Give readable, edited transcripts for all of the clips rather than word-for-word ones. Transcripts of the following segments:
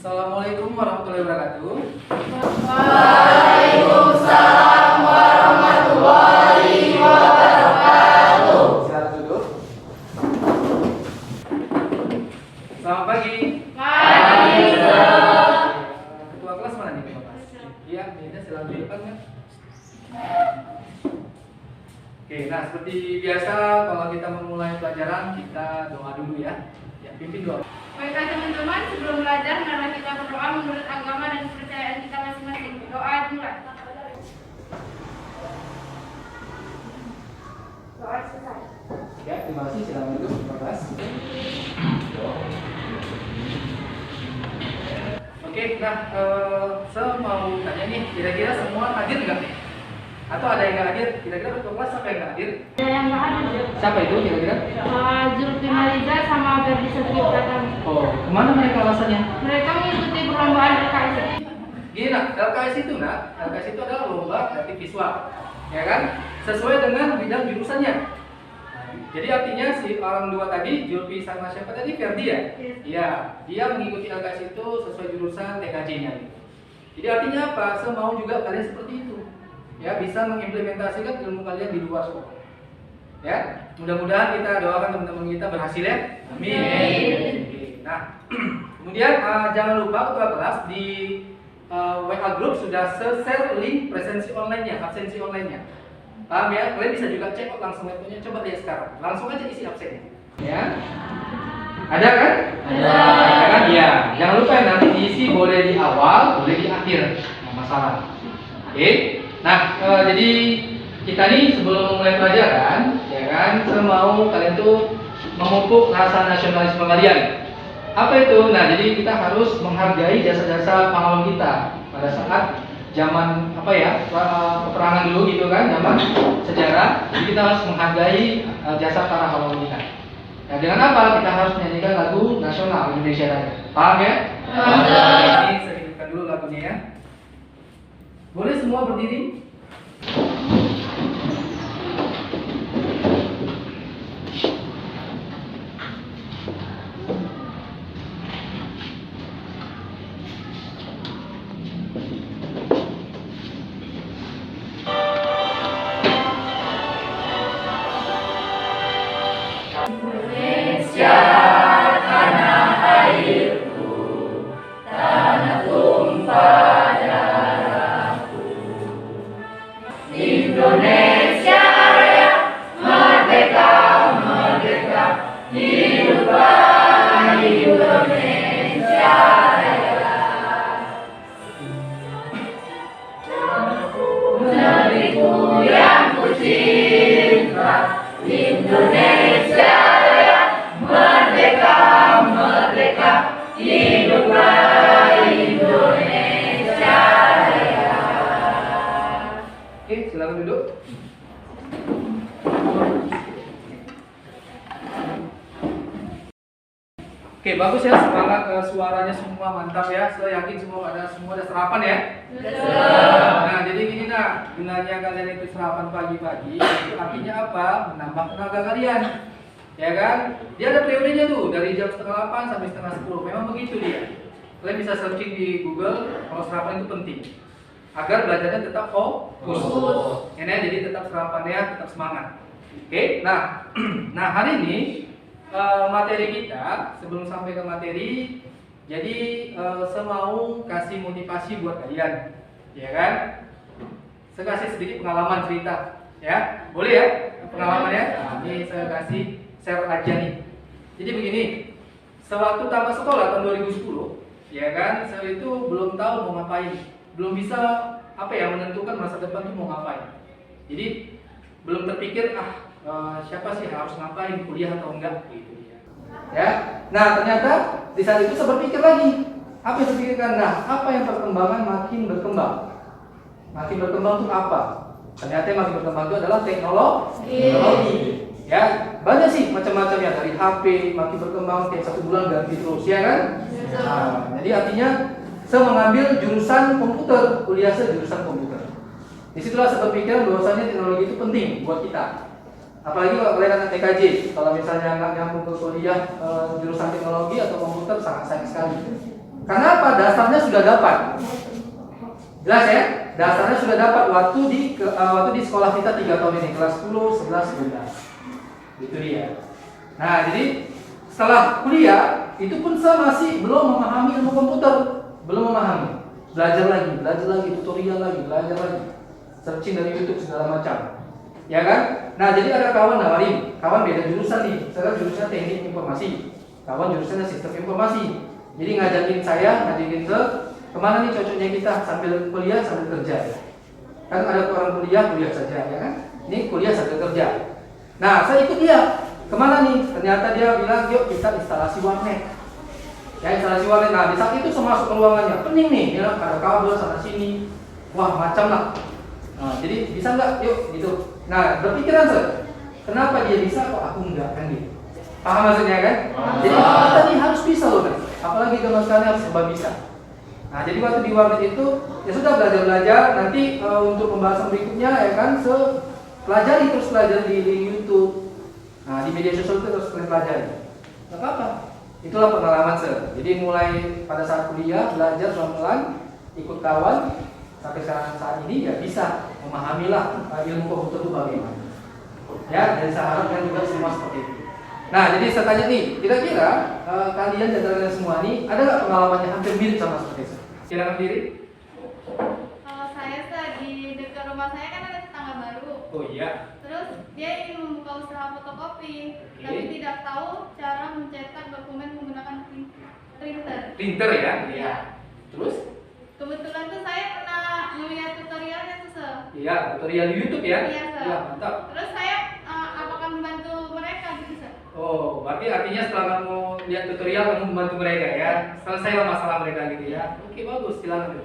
Assalamualaikum warahmatullahi wabarakatuh. Waalaikumsalam warahmatullahi wabarakatuh. Silakan duduk. Selamat pagi. Pagi, Ketua kelas mana nih ketua kelas? Iya, ini silakan di depan kan. Oke, nah seperti biasa kalau kita memulai pelajaran kita doa dulu ya. Ya, pimpin doa. Baiklah teman-teman, sebelum belajar marilah kita berdoa menurut agama dan kepercayaan kita masing-masing. Doa dimulai. Doa selesai. Ya, terima kasih. Silakan duduk ketua kelas. Oke, nah saya mau tanya nih, kira-kira semua hadir nggak? Atau ada yang nggak hadir? Kira-kira ketua kelas siapa yang nggak hadir? Ada yang nggak hadir. Siapa itu kira-kira? Zulfi Mariza sama Ferdi Setio Pratama. Oh, kemana mereka alasannya? Mereka mengikuti perlombaan LKS. Gini nak, LKS itu LKS itu adalah lomba kreatif visual, ya kan? Sesuai dengan bidang jurusannya. Jadi artinya si orang dua tadi, Zulfi sama siapa tadi? Ferdi ya? Iya, dia mengikuti LKS itu sesuai jurusan TKJ-nya. Jadi artinya apa? Saya mau juga kalian seperti itu, ya bisa mengimplementasikan ilmu kalian di luar sekolah. Ya, mudah-mudahan kita doakan teman-teman kita berhasil ya. Amin. Oke, nah, kemudian jangan lupa ketua kelas di WA group sudah share link presensi online-nya, absensi online-nya. Paham ya? Kalian bisa juga cek langsung laptopnya, coba lihat sekarang. Langsung aja isi absennya. Ya. Ada kan? Ada kan? Ya. Jangan lupa nanti diisi boleh di awal, boleh di akhir. Nggak masalah. Oke. Nah, jadi kita nih sebelum mulai pelajaran, ya kan, saya mau kalian tuh memupuk rasa nasionalisme kalian. Apa itu? Nah, jadi kita harus menghargai jasa-jasa pahlawan kita pada saat zaman apa ya, peperangan dulu gitu kan, zaman sejarah. Jadi kita harus menghargai jasa para pahlawan kita. Nah, dengan apa? Kita harus menyanyikan lagu nasional Indonesia Raya. Paham ya? Ini saya hidupkan dulu lagunya ya. Boleh semua berdiri? Indonesia Raya, merdeka, merdeka, hiduplah Indonesia Raya. Negeriku yang kucinta, Indonesia Raya, merdeka, merdeka, hiduplah Indonesia Raya. Oke, silakan duduk. Oke, bagus ya, semangat suaranya semua mantap ya. Saya yakin semua ada sarapan ya. Nah, jadi gini nak, gunanya kalian itu sarapan pagi-pagi, itu artinya apa? Menambah tenaga kalian. Ya kan? Dia ada periodenya tuh, dari jam setengah 8 sampai setengah 10. Memang begitu dia. Kalian bisa searching di Google kalau sarapan itu penting. Agar belajarnya tetap fokus. Ya, jadi tetap sarapannya tetap semangat. Oke, nah, nah hari ini materi kita sebelum sampai ke materi, jadi saya mau kasih motivasi buat kalian, ya kan? Saya kasih sedikit pengalaman cerita, ya, boleh ya pengalamannya? Nah, ini saya kasih share aja nih. Jadi begini, sewaktu tamat sekolah tahun 2010, ya kan, saya itu belum tahu mau ngapain, belum bisa apa ya menentukan masa depan itu mau ngapain. Jadi belum terpikir siapa sih harus ngapain, kuliah atau enggak gitu ya. Nah ternyata di saat itu saya berpikir lagi, apa yang saya pikirkan? Nah, apa yang perkembangan makin berkembang itu apa? Ternyata yang makin berkembang itu adalah teknologi. Ya, banyak sih macam-macamnya, dari HP makin berkembang tiap 1 bulan ganti terus, ya kan? Nah, jadi artinya saya mengambil jurusan komputer, kuliah saya jurusan komputer. Disitulah saya berpikir bahwasanya teknologi itu penting buat kita. Apalagi kalau kalian anak TKJ, kalau misalnya nggak nyambung ke kuliah jurusan teknologi atau komputer sangat sayang sekali. Karena apa? Dasarnya sudah dapat. Jelas ya? Dasarnya sudah dapat waktu di sekolah kita 3 tahun ini, kelas 10, 11, 12. Itu dia. Nah, jadi setelah kuliah itu pun saya masih belum memahami ilmu komputer, belum memahami. Belajar lagi, tutorial lagi, belajar lagi. Searching dari YouTube segala macam. Ya kan? Nah, jadi ada kawan nawarin, kawan beda jurusan nih. Saya jurusan teknik informasi. Kawan jurusannya sistem informasi. Jadi ngajakin ke kemana nih cocoknya kita sambil kuliah sambil kerja. Kan ada orang kuliah saja, ya kan? Ini kuliah sambil kerja. Nah, saya ikut dia. Kemana nih? Ternyata dia bilang, yuk kita instalasi warnet. Ya, instalasi warnet. Nah, di saat itu saya masuk ke ruangannya, pening nih, ya, ada kabel sana sini. Wah, macam lah. Nah, jadi bisa nggak? Yuk, gitu. Nah, berpikiran saya, kenapa dia bisa kok aku enggak kan gitu. Paham maksudnya kan? Jadi kita nih harus bisa loh kan. Apalagi zaman sekarang harus serba bisa. Nah, jadi waktu di warnet itu ya sudah belajar. Nanti untuk pembahasan berikutnya ya kan pelajari di YouTube. Nah, di media sosial itu terus pelajari. Enggak apa-apa. Itulah pengalaman saya. Jadi mulai pada saat kuliah belajar pelan-pelan, ikut kawan sampai saat ini ya bisa memahamilah ilmu komputer itu bagaimana. Ya, dan saya harapkan juga semua seperti itu. Nah, jadi saya tanya nih, kira-kira kalian dan kalian semua nih ada nggak pengalaman yang hampir mirip sama seperti itu? Silakan diri. Kalau saya di dekat rumah saya kan ada tetangga baru. Oh iya. Terus dia ingin membuka usaha fotokopi, tapi tidak tahu cara mencetak dokumen menggunakan printer. Printer ya? Iya. Terus? Kebetulan tuh saya pernah melihat tutorialnya tuh, Sir. Iya, tutorial di YouTube ya? Iya, Sir. Iya, mantap. Terus saya apakah membantu mereka gitu, Sir? Oh, berarti artinya setelah kamu lihat tutorial kamu membantu mereka ya? Selesailah masalah mereka gitu ya? Oke, bagus, silakan.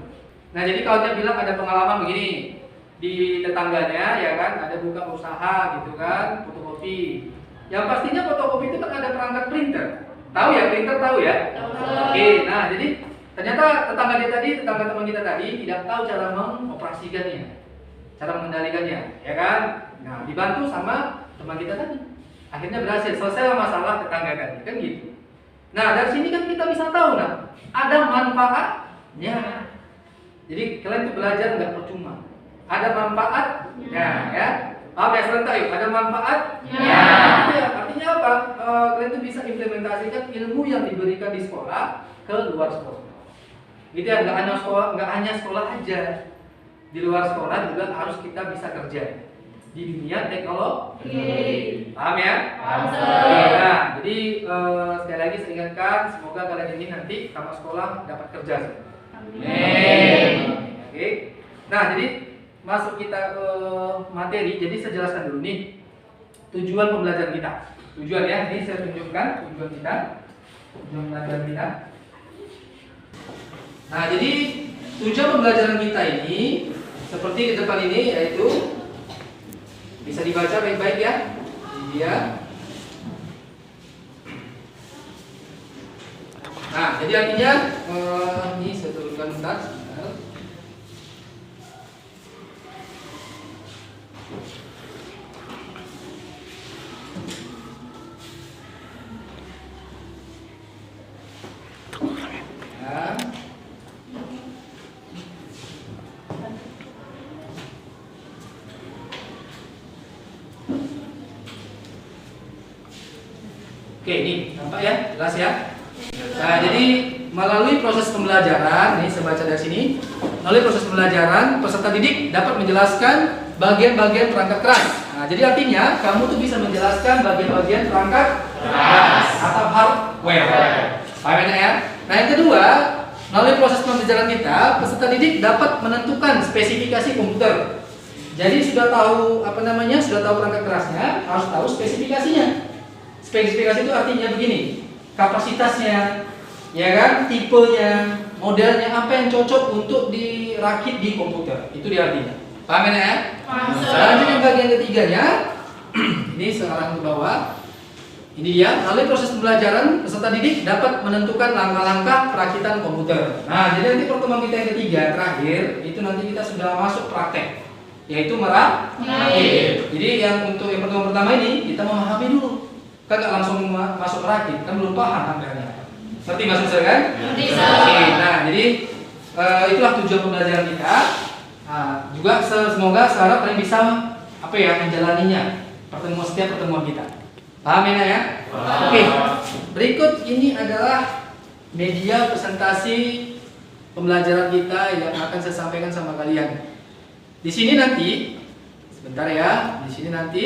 Nah, jadi kalau dia bilang ada pengalaman begini di tetangganya ya kan, ada buka usaha gitu kan, fotokopi. Yang pastinya fotokopi itu kan ada perangkat printer. Tahu ya, printer tahu ya? Tahu. Oke, nah jadi ternyata tetangga teman kita tadi tidak tahu cara mengoperasikannya, cara mengendalikannya, ya kan? Nah, dibantu sama teman kita tadi. Akhirnya berhasil, selesai masalah tetangga tadi, kan gitu. Nah, dari sini kan kita bisa tahu, nah, ada manfaatnya. Jadi kalian tuh belajar nggak percuma. Ada manfaatnya, ya. Maaf ya, serentak yuk. Ada manfaatnya. Ya, artinya apa? Kalian tuh bisa implementasikan ilmu yang diberikan di sekolah ke luar sekolah. Gitu ya, nggak hanya sekolah aja. Di luar sekolah juga harus kita bisa kerja di dunia teknologi. Paham ya? Paham. Nah, jadi sekali lagi saya ingatkan, semoga kalian ini nanti tamat sekolah dapat kerja. Amin. Oke. Nah, jadi masuk kita ke materi. Jadi saya jelaskan dulu nih tujuan pembelajaran kita. Tujuan ya, ini saya tunjukkan tujuan kita. Tujuan pembelajaran kita. Nah, jadi tujuan pembelajaran kita ini seperti di depan ini, yaitu bisa dibaca baik-baik ya. Ini dia. Nah, jadi artinya ini saya turunkan bentar. Ya. Oke, ini nampak ya, jelas ya. Nah, jadi melalui proses pembelajaran, ini saya baca dari sini. Melalui proses pembelajaran, peserta didik dapat menjelaskan bagian-bagian perangkat keras. Nah, jadi artinya kamu tuh bisa menjelaskan bagian-bagian perangkat keras atau hardware. Paham ya? Nah, yang kedua, melalui proses pembelajaran kita, peserta didik dapat menentukan spesifikasi komputer. Jadi sudah tahu sudah tahu perangkat kerasnya, harus tahu spesifikasinya. Spesifikasi itu artinya begini, kapasitasnya, ya kan, tipenya, modelnya, apa yang cocok untuk dirakit di komputer. Itu dia artinya. Paham ya? Paham. Selanjutnya bagian ketiganya, ini sekarang ke bawah. Ini dia, melalui proses pembelajaran, peserta didik dapat menentukan langkah-langkah perakitan komputer. Nah, jadi nanti pertemuan kita yang ketiga, terakhir, itu nanti kita sudah masuk praktek, yaitu merakit. Jadi yang untuk yang pertemuan pertama ini, kita memahami dulu. Kan nggak langsung masuk merakit, kan belum paham hardware-nya. Ngerti maksud saya kan? Ngerti, Oke, nah jadi itulah tujuan pembelajaran kita. Nah, juga semoga seharap kalian bisa apa ya menjalaninya setiap pertemuan kita. Paham ya? Oke. Berikut ini adalah media presentasi pembelajaran kita yang akan saya sampaikan sama kalian. Di sini nanti, sebentar ya, di sini nanti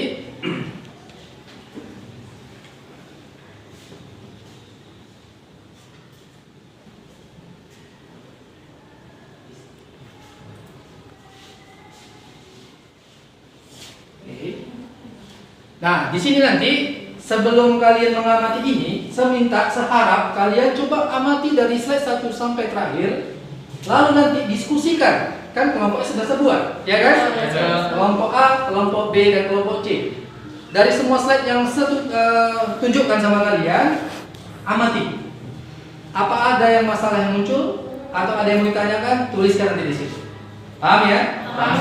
nah, di sini nanti sebelum kalian mengamati ini, saya harap kalian coba amati dari slide 1 sampai terakhir, lalu nanti diskusikan. Kan kelompoknya sudah saya buat, ya kan? Kelompok A, kelompok B, dan kelompok C. Dari semua slide yang saya tunjukkan sama kalian, amati. Apa ada yang masalah yang muncul atau ada yang mau ditanyakan, tuliskan nanti di situ. Paham ya? Paham.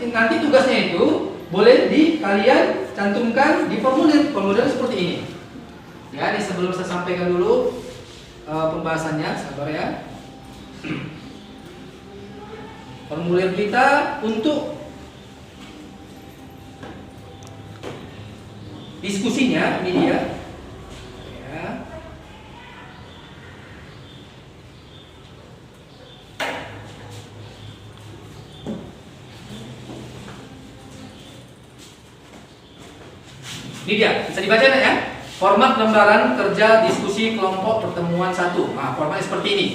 Nanti tugasnya itu boleh kalian cantumkan di formulir seperti ini. Ya, ini sebelum saya sampaikan dulu pembahasannya, sabar ya. Formulir kita untuk diskusinya ini dia. Ya. Ini dia, bisa dibaca ya? Format lembaran kerja diskusi kelompok pertemuan 1. Nah, formatnya seperti ini.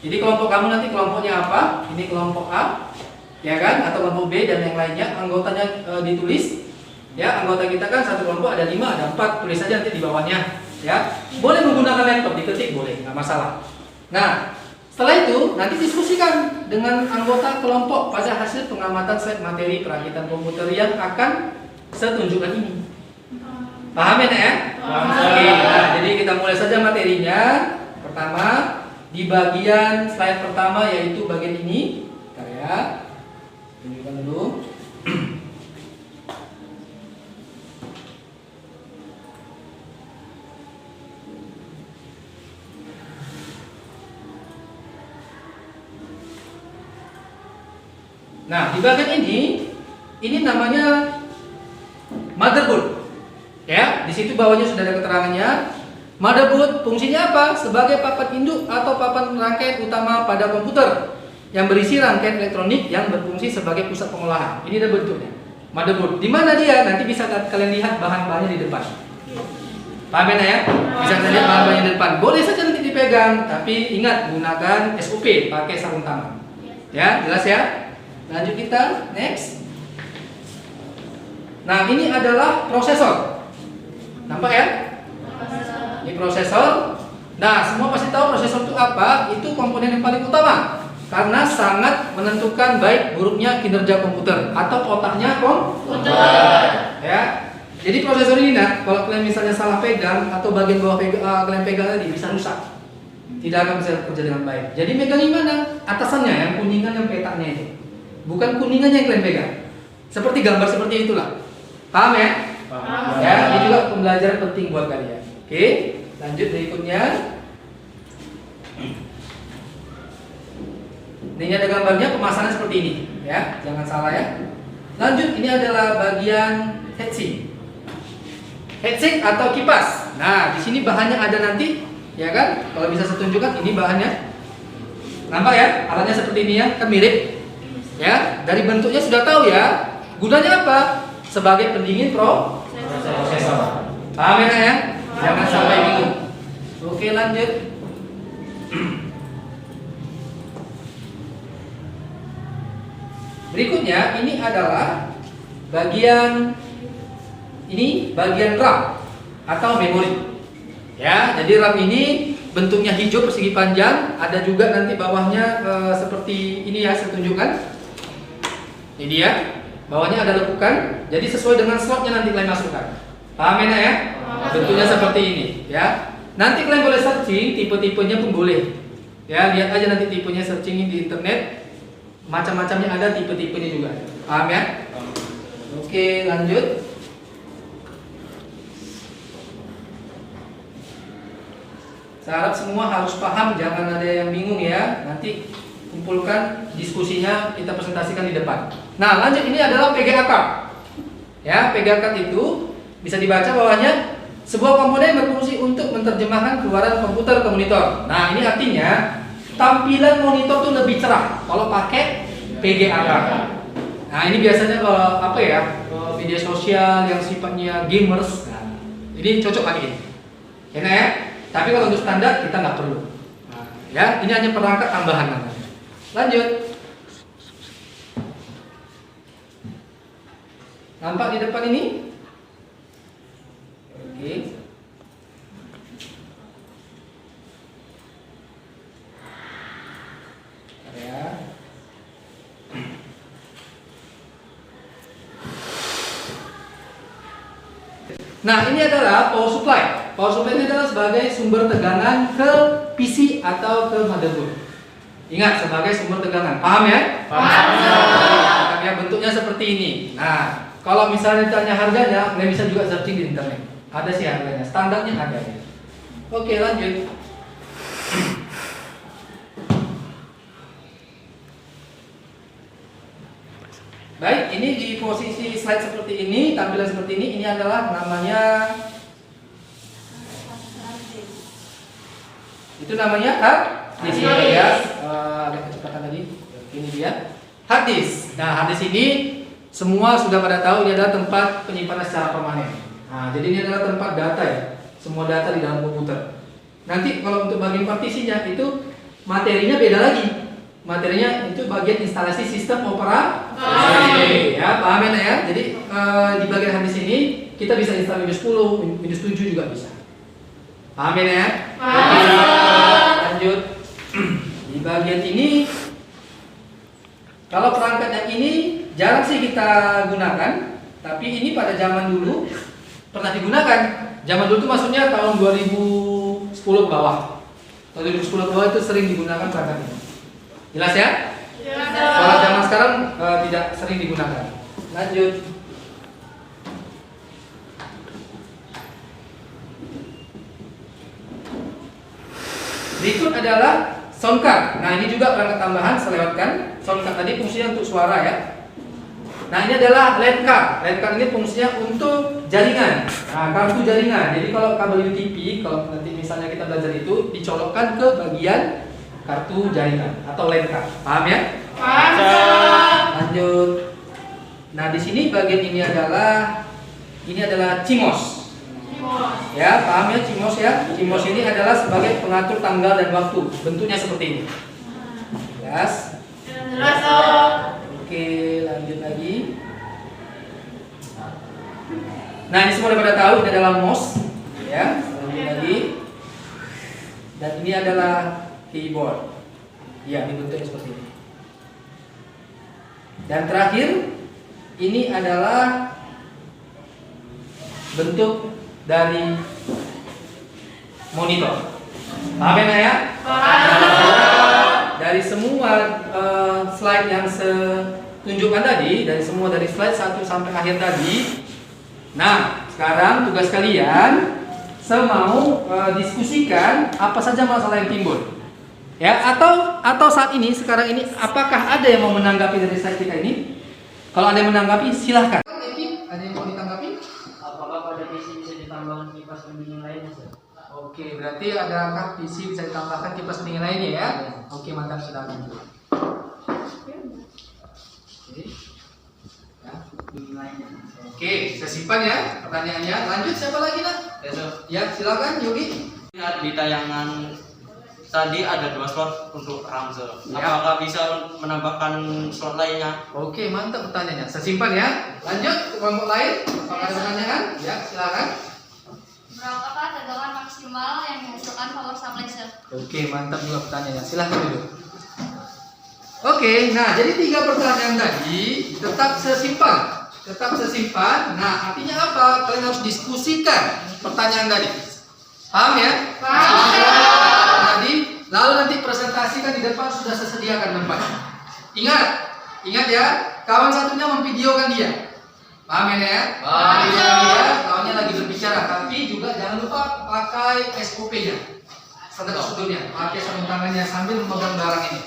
Jadi kelompok kamu nanti kelompoknya apa? Ini kelompok A, ya kan? Atau kelompok B dan yang lainnya. Anggotanya ditulis. Ya, anggota kita kan satu kelompok ada 5, ada 4. Tulis saja nanti di bawahnya. Ya, boleh menggunakan laptop, diketik boleh, nggak masalah. Nah, setelah itu nanti diskusikan dengan anggota kelompok pada hasil pengamatan slide materi perakitan komputer yang akan saya tunjukkan ini. Paham ya? Paham. Oke, nah, jadi kita mulai saja materinya. Pertama, di bagian slide pertama yaitu bagian ini. Bentar ya. Tunjukkan dulu. Nah, di bagian ini namanya motherboard. Ya, di situ bawahnya sudah ada keterangannya. Motherboard fungsinya apa? Sebagai papan induk atau papan rangkaian utama pada komputer yang berisi rangkaian elektronik yang berfungsi sebagai pusat pengolahan. Ini ada bentuknya. Motherboard. Di mana dia? Nanti bisa kalian lihat bahan-bahannya di depan. Paham ya? Bisa kalian lihat bahan-bahannya di depan. Boleh saja nanti dipegang, tapi ingat gunakan SOP, pakai sarung tangan. Ya, jelas ya? Lanjut kita, next. Nah, ini adalah prosesor. Nampak ya? Ini prosesor. Nah, semua pasti tahu prosesor itu apa? Itu komponen yang paling utama karena sangat menentukan baik buruknya kinerja komputer atau otaknya komputer. Ya. Jadi prosesor ini, nah, kalau kalian misalnya salah pegang atau bagian bawah kalian pegang tadi bisa rusak. Tidak akan bisa bekerja dengan baik. Jadi megangnya mana? Atasannya yang kuningan yang petaknya itu. Bukan kuningannya yang kalian pegang. Seperti gambar seperti itulah. Paham ya? Paham. Ya, ini juga pembelajaran penting buat kalian. Oke, lanjut berikutnya. Ini ada gambarnya, pemasangan seperti ini, ya, jangan salah ya. Lanjut, ini adalah bagian heatsink. Heatsink atau kipas. Nah, di sini bahannya ada nanti, ya kan? Kalau bisa saya tunjukkan, ini bahannya. Nampak ya? Alatnya seperti ini ya, kan mirip. Ya, dari bentuknya sudah tahu ya. Gunanya apa? Sebagai pendingin prosesor. Paham ya? Jangan sampai bingung. Oke, lanjut. Berikutnya ini adalah bagian RAM atau memori. Ya, jadi RAM ini bentuknya hijau persegi panjang, ada juga nanti bawahnya seperti ini ya, saya tunjukkan. Ini dia. Bawahnya ada lekukan, jadi sesuai dengan slotnya nanti kalian masukkan. Paham ya? Bentuknya seperti ini, ya. Nanti kalian boleh searching tipe-tipenya pun boleh. Ya, lihat aja nanti tipenya searching di internet. Macam-macamnya ada, tipe-tipenya juga. Paham ya? Oke, lanjut. Saya harap semua harus paham, jangan ada yang bingung ya. Nanti kumpulkan diskusinya, kita presentasikan di depan. Nah, lanjut, ini adalah PGA card. Ya, PGA card itu bisa dibaca bawahnya sebuah komponen yang berfungsi untuk menerjemahkan keluaran komputer ke monitor. Nah, ini artinya tampilan monitor tuh lebih cerah kalau pakai PGA card. Nah, ini biasanya kalau apa ya, media sosial yang sifatnya gamers, nah, ini cocok pakai ini. Enak ya? Tapi kalau untuk standar kita nggak perlu. Nah, ya, ini hanya perangkat tambahan namanya. Lanjut. Nampak di depan ini? Oke. Ya. Nah, ini adalah power supply. Power supply ini adalah sebagai sumber tegangan ke PC atau ke motherboard. Ingat, sebagai sumber tegangan. Paham ya? Paham. Ya, bentuknya seperti ini. Nah, kalau misalnya ditanya harganya, kalian bisa juga searching di internet. Ada sih harganya, standarnya ada ya. Oke, lanjut. Baik, ini di posisi slide seperti ini, tampilan seperti ini adalah namanya, itu namanya hard disk ya. Agak kecepatan tadi. Ini dia hard disk. Nah, hard disk ini semua sudah pada tahu ini adalah tempat penyimpanan secara permanen. Nah, jadi ini adalah tempat data ya, semua data di dalam komputer. Nanti kalau untuk bagian partisinya itu materinya beda lagi. Materinya itu bagian instalasi sistem operasi. Ya, paham ya? Jadi di bagian hard disk ini kita bisa install Windows 10, Windows 7 juga bisa. Paham ya? Paham. Lanjut. Di bagian ini, kalau perangkat yang ini jarang sih kita gunakan, tapi ini pada zaman dulu pernah digunakan. Zaman dulu itu maksudnya tahun 2010 ke bawah. Tahun 2010 ke bawah itu sering digunakan perangkat ini. Jelas ya? Jelas. Kalau zaman sekarang tidak sering digunakan. Lanjut. Berikut adalah sound card. Nah, ini juga perangkat tambahan, saya lewatkan. Sound card tadi fungsinya untuk suara ya. Nah, ini adalah LAN card. LAN card ini fungsinya untuk jaringan. Nah, kartu jaringan. Jadi kalau kabel UTP, kalau nanti misalnya kita belajar itu, dicolokkan ke bagian kartu jaringan atau LAN card. Paham ya? Paham. Lanjut. Nah, di sini bagian ini adalah CMOS. Ya, paham ya CMOS ya? CMOS ini adalah sebagai pengatur tanggal dan waktu. Bentuknya seperti ini. Jelas? Jelas. Oke, lanjut lagi. Nah, ini semua udah pada tahu ini adalah mouse, ya. Lanjut lagi. Dan ini adalah keyboard. Ya, ini bentuknya seperti ini. Dan terakhir, ini adalah bentuk dari monitor. Paham ya? Dari semua slide yang tunjukkan tadi, dari slide 1 sampai akhir tadi. Nah, sekarang tugas kalian, saya mau diskusikan apa saja masalah yang timbul. Ya, atau saat ini, sekarang ini, apakah ada yang mau menanggapi dari slide kita ini? Kalau ada yang menanggapi, silahkan. Ada yang mau ditanggapi? Apakah pada PC bisa ditambahkan kipas pendingin lainnya, Sir? Oke, berarti adakah PC bisa ditambahkan kipas pendingin lainnya ya? Oke, mantap, silakan. Oke. Ya. Pendingin lainnya. Oke, saya simpan ya pertanyaannya. Lanjut, siapa lagi nak? Ya, Sir. Ya, silakan Yogi. Lihat di tayangan tadi ada 2 slot untuk RAM, Sir. Ya. Apakah bisa menambahkan slot lainnya? Oke, mantap pertanyaannya. Saya simpan ya. Lanjut, kelompok lain. Apakah ada pertanyaan? Ya, silakan. Berapakah tegangan maksimal yang dihasilkan power supply, Sir? Oke, mantap juga pertanyaannya. Silakan duduk. Oke, nah jadi 3 pertanyaan tadi tetap sesimpan. Nah, artinya apa? Kalian harus diskusikan pertanyaan tadi. Paham ya? Paham. Tadi, lalu nanti presentasi kan di depan sudah saya sediakan tempatnya. Ingat ya, kawan satunya memvideokan dia. Paham ya? Paham. Dia, kawannya lagi berbicara, tapi juga jangan lupa pakai SOP-nya. Sadar sudutnya, pakai sarung tangannya sambil memegang barang ini.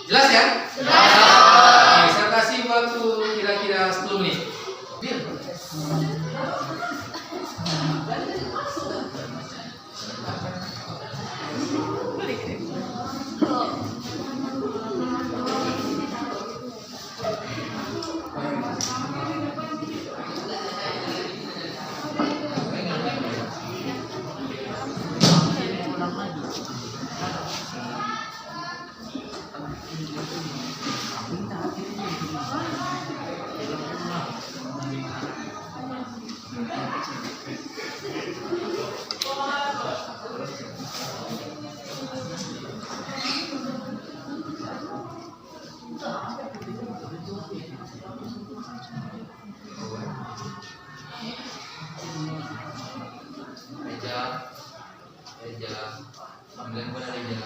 Jelas ya? Jelas. Oke, saya kasih waktu kira-kira 10 menit. Reja, panggilan pada Reja.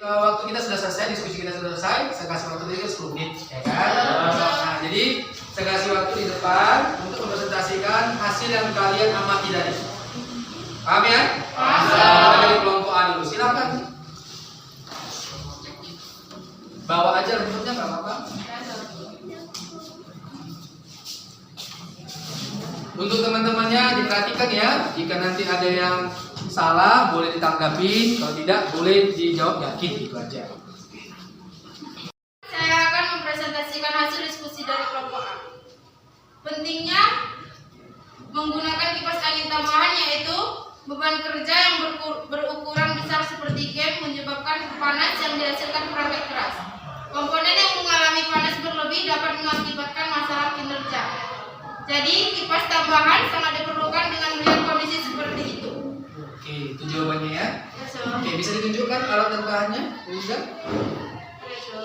Waktu kita sudah selesai, diskusi kita sudah selesai, saya kasih waktu lagi 10 menit, ya kan? Nah, jadi saya kasih waktu di depan untuk mempresentasikan hasil yang kalian amati tadi. Paham ya? Paham. Dari kelompok A dulu, silakan. Bawa aja rumputnya, nggak apa-apa. Untuk teman-temannya diperhatikan ya, jika nanti ada yang salah boleh ditanggapi, kalau tidak boleh dijawab yakin, gitu aja. Saya akan mempresentasikan hasil diskusi dari kelompok A. Pentingnya menggunakan kipas angin tambahan, yaitu beban kerja yang berukuran besar seperti game menyebabkan panas yang dihasilkan perangkat keras. Komponen yang mengalami panas berlebih dapat mengakibatkan masalah kinerja. Jadi kipas tambahan sangat diperlukan dengan melihat kondisi seperti itu. Oke, itu jawabannya ya. Ya, so. Oke, bisa ditunjukkan alat dan bahannya? Bisa? Ya, so.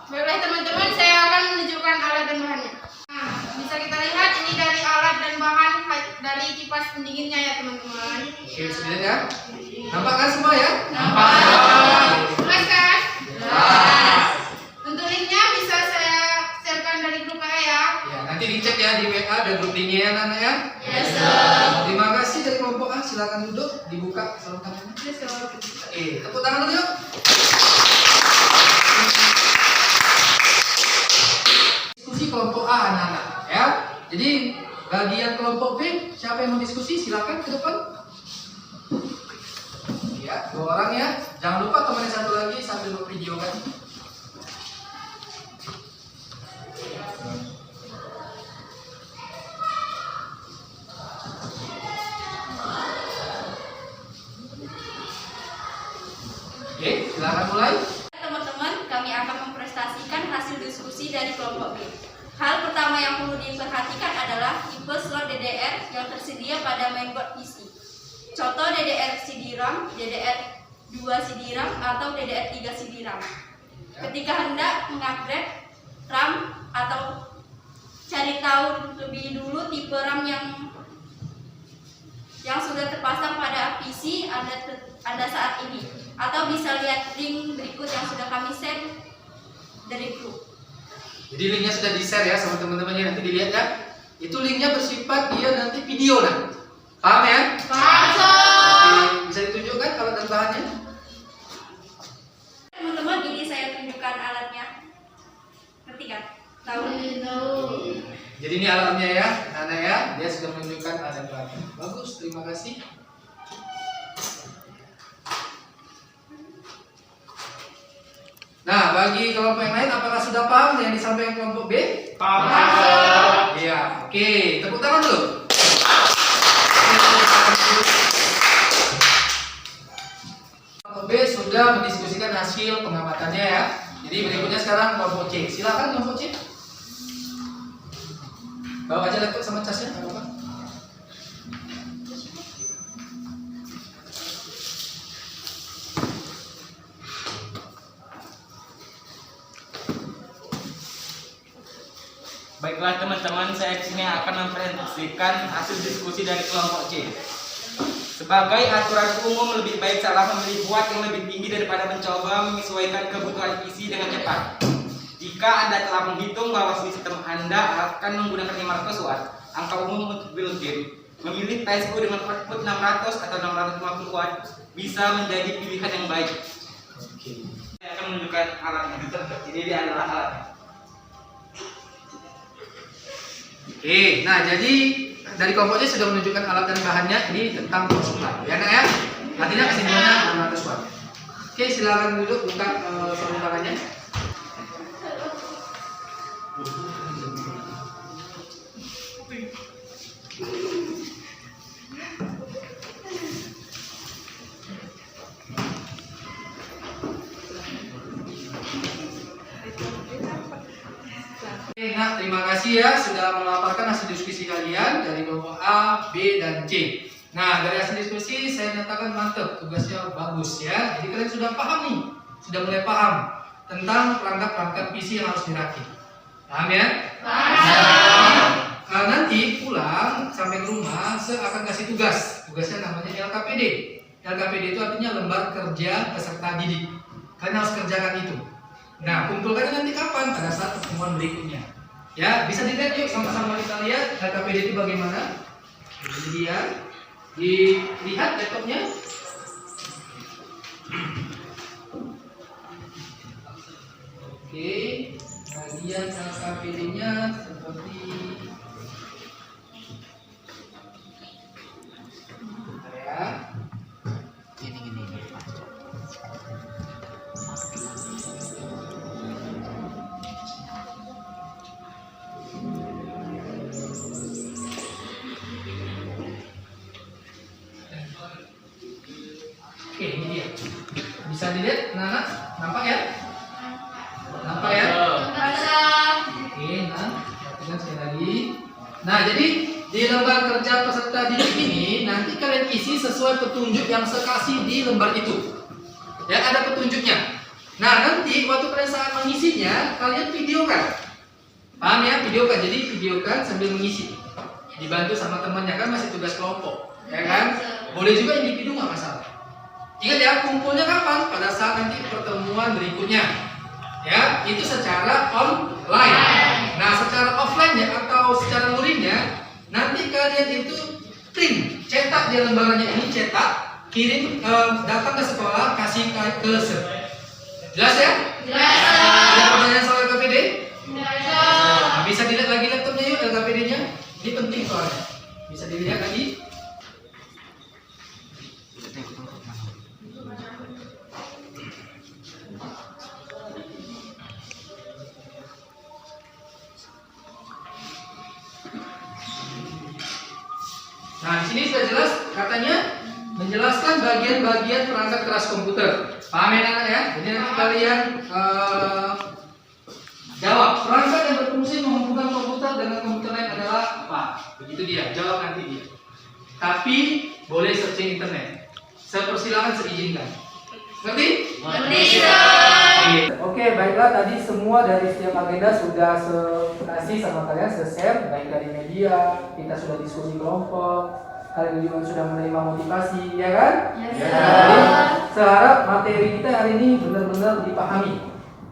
Baiklah teman-teman, saya akan menunjukkan alat dan bahannya. Nah, bisa kita lihat ini dari alat dan bahan dari kipas pendinginnya ya teman-teman. Oke, sudah ya. Nampak kan semua ya? Nampak. Jelas kan? Jelas. Untuk linknya bisa saya sharekan dari grup WA ya. Ya, nanti dicek ya di WA dan grup linknya ya anak-anak ya. Yes, sir. Terima kasih dari kelompok A, silakan duduk, dibuka sarung tangannya. Yes, sir. Oke, tepuk tangan dulu yuk. Diskusi kelompok A anak-anak ya. Jadi bagian kelompok B, siapa yang mau diskusi silakan ke depan. Ya, 2 orang ya. Jangan lupa teman yang satu lagi sambil memvideokan. Oke, silakan mulai. Teman-teman, kami akan mempresentasikan hasil diskusi dari kelompok B. Hal pertama yang perlu diperhatikan adalah tipe slot DDR yang tersedia pada mainboard PC. Contoh DDR CD-RAM, DDR2 CD-RAM, atau DDR3 CD-RAM. Ketika hendak mengupgrade RAM atau cari tahu lebih dulu tipe RAM yang sudah terpasang pada PC Anda saat ini, atau bisa lihat link berikut yang sudah kami share dari grup. Jadi linknya sudah di-share ya sama teman-temannya, nanti dilihat ya. Itu linknya bersifat dia nanti video nah. Paham ya? Paham. Oke, bisa ditunjukkan alat dan bahannya? Teman-teman, ini saya tunjukkan alatnya. Ngerti kan? Tahu? Jadi ini alatnya ya, anak ya. Dia sudah menunjukkan alat dan bahannya. Bagus, terima kasih. Nah, bagi kelompok yang lain, apakah sudah paham yang disampaikan kelompok B? Paham. Iya, oke. Tepuk tangan dulu. Kelompok B sudah mendiskusikan hasil pengamatannya ya. Jadi berikutnya sekarang kelompok C. Silakan kelompok C. Bawa aja laptop sama casnya, nggak apa-apa. Baiklah teman-teman, saya di sini akan mempresentasikan hasil diskusi dari kelompok C. Sebagai aturan umum, lebih baik salah memilih buat yang lebih tinggi daripada mencoba menyesuaikan kebutuhan isi dengan cepat. Jika Anda telah menghitung bahwa sistem Anda akan menggunakan 500 watt, angka umum untuk built-in, memilih PSU dengan output 600 atau 650 watt bisa menjadi pilihan yang baik. Saya akan menunjukkan alatnya. Ini dia adalah alatnya. Oke, nah jadi dari kelompoknya sudah menunjukkan alat dan bahannya. Ini tentang power supply, ya nak ya. Artinya kesimpulannya 600 watt. Oke, silakan duduk, buka sarung tangannya. Nah, terima kasih ya sudah melaporkan hasil diskusi kalian dari kelompok A, B, dan C. Nah, dari hasil diskusi saya nyatakan mantap, tugasnya bagus ya. Jadi kalian sudah paham nih, sudah mulai paham tentang perangkat-perangkat PC yang harus dirakit. Paham ya? Paham. Nah, nanti pulang sampai ke rumah saya akan kasih tugas. Tugasnya namanya LKPD. LKPD itu artinya lembar kerja peserta didik. Kalian harus kerjakan itu. Nah, kumpulkannya nanti kapan? Pada saat pertemuan berikutnya. Ya, bisa dilihat yuk sama-sama kita lihat LKPD itu bagaimana. Jadi dia dilihat laptopnya. Oke, bagian LKPD-nya seperti ya. Oke, ini dia. Bisa dilihat, Nana? Nampak ya? Nampak ya? Oke, nah, perhatikan sekali lagi. Nah, jadi di lembar kerja peserta didik ini nanti kalian isi sesuai petunjuk yang saya kasih di lembar itu. Ya, ada petunjuknya. Nah, nanti waktu kalian saat mengisinya, kalian videokan. Paham ya? Videokan. Jadi videokan sambil mengisi. Dibantu sama temannya, kan masih tugas kelompok, ya kan? Boleh juga individu, nggak masalah. Ingat ya, kumpulnya kapan? Pada saat nanti pertemuan berikutnya. Ya, itu secara online. Nah, secara offline ya atau secara luringnya, nanti kalian itu print, cetak di lembarannya ini, cetak, kirim, datang ke sekolah, kasih ke sir. Jelas ya? Jelas. Ada pertanyaan soal LKPD? Jelas. Nah, bisa dilihat lagi laptopnya yuk, LKPD-nya. Ini penting soalnya. Bisa dilihat lagi. Nah, di sini sudah jelas katanya menjelaskan bagian-bagian perangkat keras komputer. Paham ya anak ya? Jadi nanti kalian jawab perangkat yang berfungsi menghubungkan komputer dengan komputer lain adalah apa? Begitu dia, jawab nanti dia. Tapi boleh searching internet. Saya persilakan seizinkan. Ngerti? Ngerti. Oke, baiklah, tadi semua dari setiap agenda sudah kasih sama kalian, share, baik dari media, kita sudah diskusi kelompok, kalian juga sudah menerima motivasi, ya kan? Ya. Jadi, saya harap materi kita hari ini benar-benar dipahami.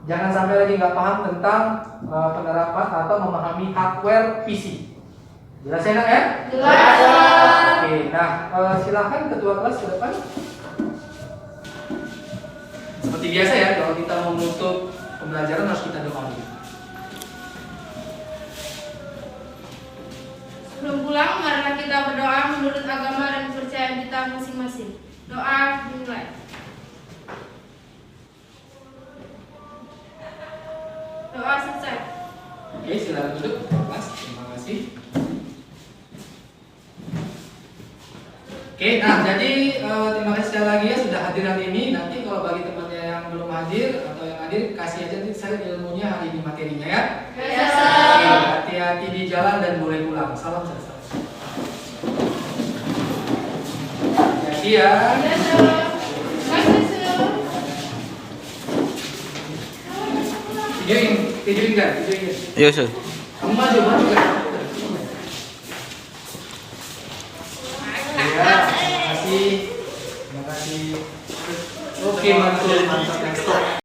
Jangan sampai lagi nggak paham tentang penerapan atau memahami hardware PC. Jelas enak ya? Jelas. Oke, nah silakan ketua kelas ke depan. Seperti biasa ya, kalau kita menutup pembelajaran harus kita doa dulu. Sebelum pulang, marilah kita berdoa menurut agama dan kepercayaan kita masing-masing. Doa dimulai. Doa selesai. Oke, silakan duduk, Mas. Terima kasih. Oke, nah jadi terima kasih sekali lagi ya sudah hadir hari ini. Nanti kalau bagi temannya yang belum hadir atau yang hadir, kasih aja nanti saya ilmunya hari ini materinya ya. Ya. Oke, hati-hati di jalan dan boleh pulang. Salam sejahtera. Hati-hati ya. Videoin kan? Videoin. Iya, Sir. Kamu maju, maju kan? Ya, terima kasih. Oke, mantul, mantap, stop.